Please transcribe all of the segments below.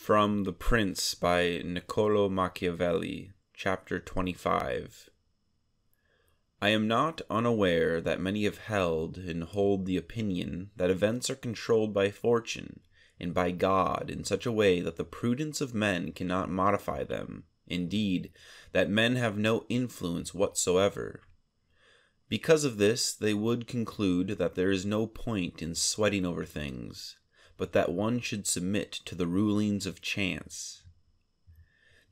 From The Prince by Niccolo Machiavelli, Chapter 25. I am not unaware that many have held and hold the opinion that events are controlled by fortune and by God in such a way that the prudence of men cannot modify them, indeed, that men have no influence whatsoever. Because of this, they would conclude that there is no point in sweating over things, but that one should submit to the rulings of chance.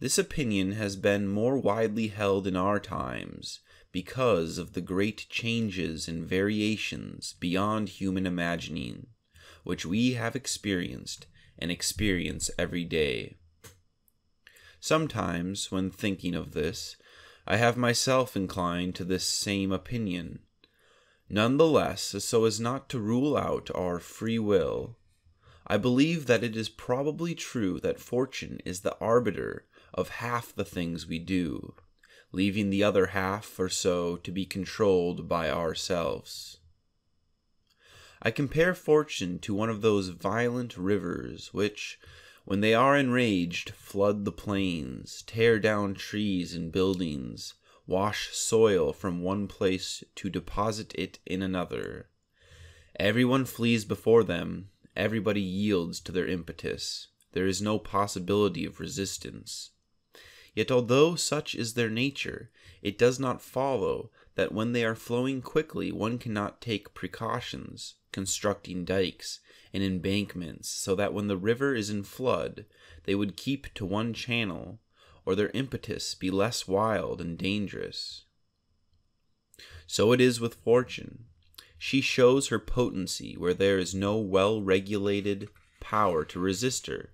This opinion has been more widely held in our times because of the great changes and variations beyond human imagining, which we have experienced and experience every day. Sometimes, when thinking of this, I have myself inclined to this same opinion, none the less so as not to rule out our free will. I believe that it is probably true that fortune is the arbiter of half the things we do, leaving the other half or so to be controlled by ourselves. I compare fortune to one of those violent rivers which, when they are enraged, flood the plains, tear down trees and buildings, wash soil from one place to deposit it in another. Everyone flees before them. Everybody yields to their impetus. There is no possibility of resistance. Yet although such is their nature, it does not follow that when they are flowing quickly one cannot take precautions, constructing dikes and embankments so that when the river is in flood they would keep to one channel, or their impetus be less wild and dangerous. So it is with fortune. She shows her potency where there is no well-regulated power to resist her,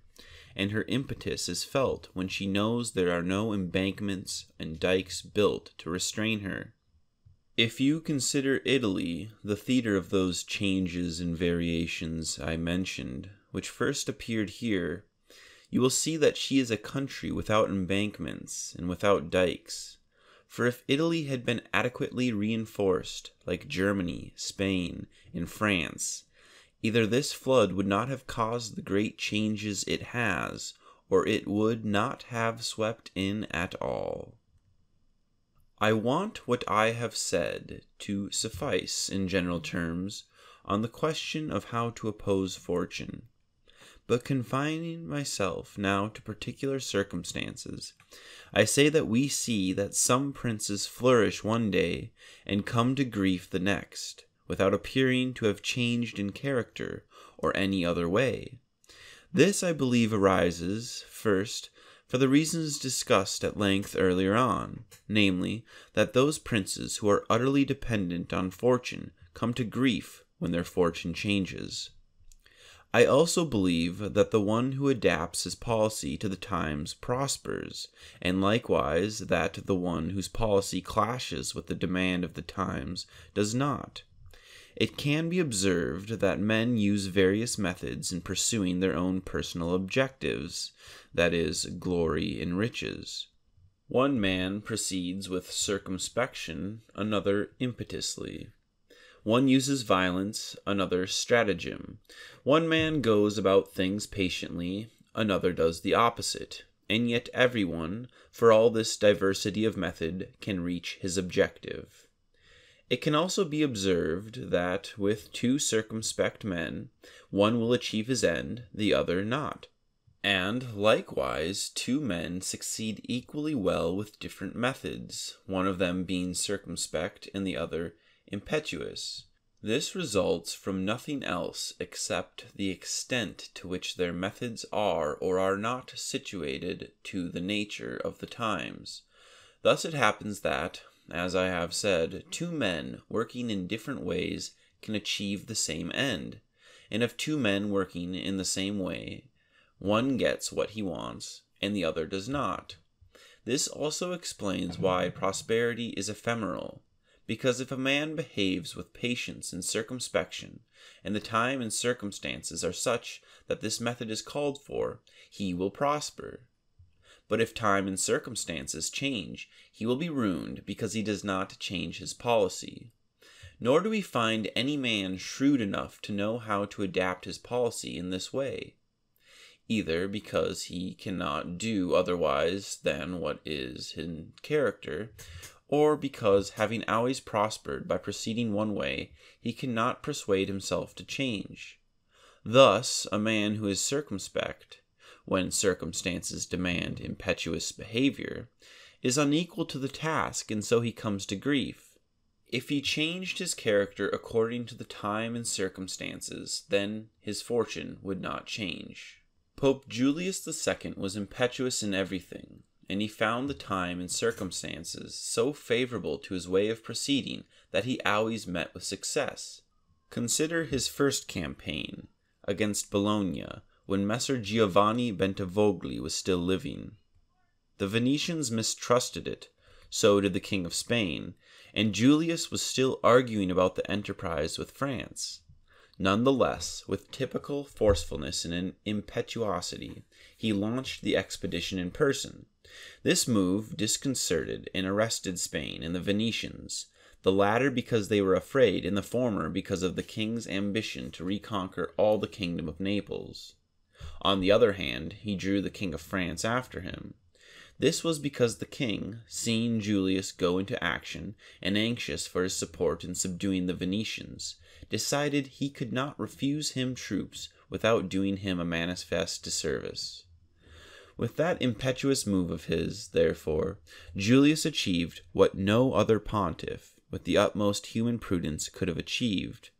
and her impetus is felt when she knows there are no embankments and dikes built to restrain her. If you consider Italy the theater of those changes and variations I mentioned, which first appeared here, you will see that she is a country without embankments and without dikes. For if Italy had been adequately reinforced, like Germany, Spain, and France, either this flood would not have caused the great changes it has, or it would not have swept in at all. I want what I have said to suffice in general terms on the question of how to oppose fortune. But confining myself now to particular circumstances, I say that we see that some princes flourish one day and come to grief the next, without appearing to have changed in character or any other way. This, I believe, arises, first, for the reasons discussed at length earlier on, namely, that those princes who are utterly dependent on fortune come to grief when their fortune changes. I also believe that the one who adapts his policy to the times prospers, and likewise that the one whose policy clashes with the demand of the times does not. It can be observed that men use various methods in pursuing their own personal objectives, that is, glory and riches. One man proceeds with circumspection, another impetuously. One uses violence, another stratagem. One man goes about things patiently, another does the opposite, and yet everyone, for all this diversity of method, can reach his objective. It can also be observed that with two circumspect men, one will achieve his end, the other not. And likewise, two men succeed equally well with different methods, one of them being circumspect and the other impetuous. This results from nothing else except the extent to which their methods are or are not situated to the nature of the times. Thus it happens that, as I have said, two men working in different ways can achieve the same end, and of two men working in the same way, one gets what he wants and the other does not. This also explains why prosperity is ephemeral. Because if a man behaves with patience and circumspection, and the time and circumstances are such that this method is called for, he will prosper. But if time and circumstances change, he will be ruined because he does not change his policy. Nor do we find any man shrewd enough to know how to adapt his policy in this way. either because he cannot do otherwise than what is in character, or because, having always prospered by proceeding one way, he cannot persuade himself to change. Thus, a man who is circumspect, when circumstances demand impetuous behavior, is unequal to the task, and so he comes to grief. If he changed his character according to the time and circumstances, then his fortune would not change. Pope Julius II was impetuous in everything, and he found the time and circumstances so favorable to his way of proceeding that he always met with success. Consider his first campaign against Bologna, when Messer Giovanni Bentivoglio was still living. The Venetians mistrusted it, so did the King of Spain, and Julius was still arguing about the enterprise with France. None the less, with typical forcefulness and impetuosity, he launched the expedition in person. This move disconcerted and arrested Spain and the Venetians, the latter because they were afraid, and the former because of the king's ambition to reconquer all the kingdom of Naples. On the other hand, he drew the King of France after him. This was because the king, seeing Julius go into action, and anxious for his support in subduing the Venetians, decided he could not refuse him troops without doing him a manifest disservice. With that impetuous move of his, therefore, Julius achieved what no other pontiff, with the utmost human prudence, could have achieved.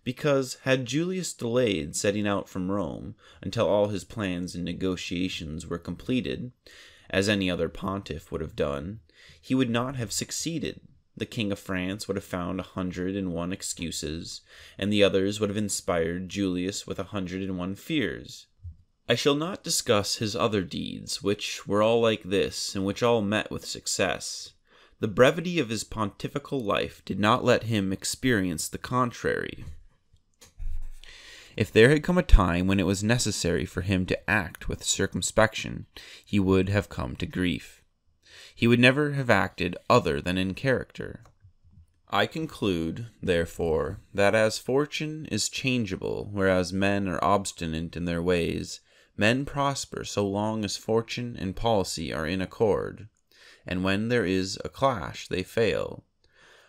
Because, had Julius delayed setting out from Rome until all his plans and negotiations were completed, as any other pontiff would have done, he would not have succeeded. The King of France would have found 101 excuses, and the others would have inspired Julius with 101 fears. I shall not discuss his other deeds, which were all like this, and which all met with success. The brevity of his pontifical life did not let him experience the contrary. If there had come a time when it was necessary for him to act with circumspection, he would have come to grief. He would never have acted other than in character. I conclude, therefore, that as fortune is changeable, whereas men are obstinate in their ways, men prosper so long as fortune and policy are in accord, and when there is a clash they fail.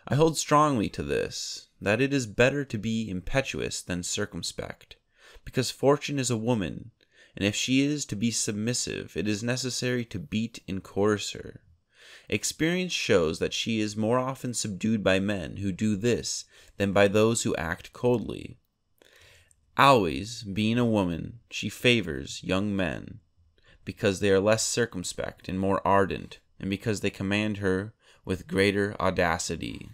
I hold strongly to this, that it is better to be impetuous than circumspect, because fortune is a woman, and if she is to be submissive, it is necessary to beat and coerce her. Experience shows that she is more often subdued by men who do this than by those who act coldly. Always, being a woman, she favors young men, because they are less circumspect and more ardent, and because they command her with greater audacity.